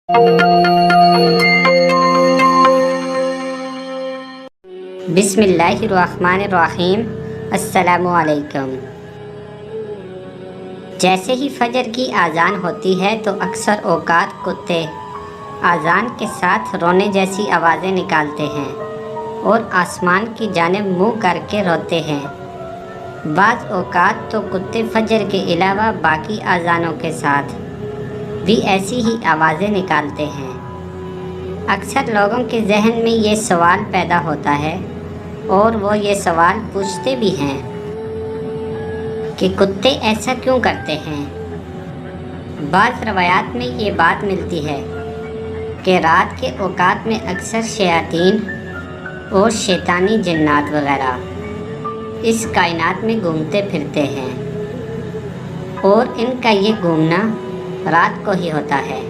بسم اللہ الرحمن الرحیم۔ السلام علیکم۔ جیسے ہی فجر کی اذان ہوتی ہے تو اکثر اوقات کتے اذان کے ساتھ رونے جیسی آوازیں نکالتے ہیں اور آسمان کی جانب منہ کر کے روتے ہیں۔ بعض اوقات تو کتے فجر کے علاوہ باقی اذانوں کے ساتھ بھی ایسی ہی آوازیں نکالتے ہیں۔ اکثر لوگوں کے ذہن میں یہ سوال پیدا ہوتا ہے اور وہ یہ سوال پوچھتے بھی ہیں کہ کتے ایسا کیوں کرتے ہیں۔ بعض روایات میں یہ بات ملتی ہے کہ رات کے اوقات میں اکثر شیاطین اور شیطانی جنات وغیرہ اس کائنات میں گھومتے پھرتے ہیں اور ان کا یہ گھومنا رات کو ہی ہوتا ہے،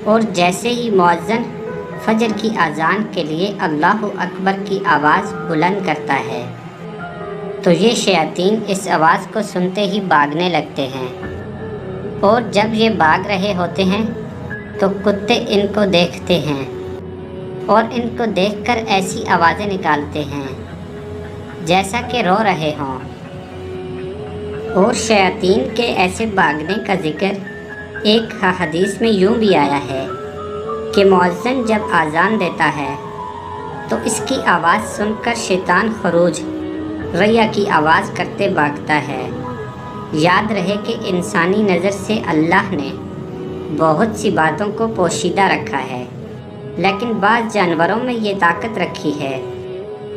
اور جیسے ہی مؤذن فجر کی اذان کے لیے اللہ اکبر کی آواز بلند کرتا ہے تو یہ شیاطین اس آواز کو سنتے ہی بھاگنے لگتے ہیں، اور جب یہ بھاگ رہے ہوتے ہیں تو کتے ان کو دیکھتے ہیں اور ان کو دیکھ کر ایسی آوازیں نکالتے ہیں جیسا کہ رو رہے ہوں۔ اور شیاطین کے ایسے بھاگنے کا ذکر ایک حدیث میں یوں بھی آیا ہے کہ مؤذن جب اذان دیتا ہے تو اس کی آواز سن کر شیطان خروج ریا کی آواز کرتے بھاگتا ہے۔ یاد رہے کہ انسانی نظر سے اللہ نے بہت سی باتوں کو پوشیدہ رکھا ہے، لیکن بعض جانوروں میں یہ طاقت رکھی ہے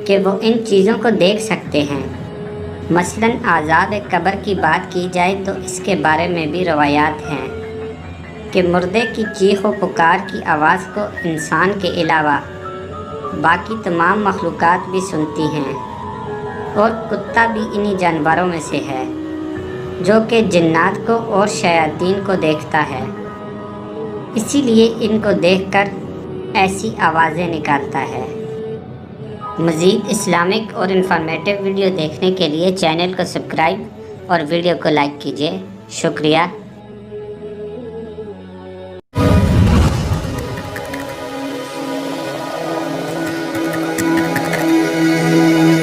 کہ وہ ان چیزوں کو دیکھ سکتے ہیں۔ مثلاً عذاب قبر کی بات کی جائے تو اس کے بارے میں بھی روایات ہیں کہ مردے کی چیخ و پکار کی آواز کو انسان کے علاوہ باقی تمام مخلوقات بھی سنتی ہیں، اور کتا بھی انہی جانوروں میں سے ہے جو کہ جنات کو اور شیاطین کو دیکھتا ہے، اسی لیے ان کو دیکھ کر ایسی آوازیں نکالتا ہے۔ مزید اسلامک اور انفارمیٹیو ویڈیو دیکھنے کے لیے چینل کو سبسکرائب اور ویڈیو کو لائک کیجیے۔ شکریہ۔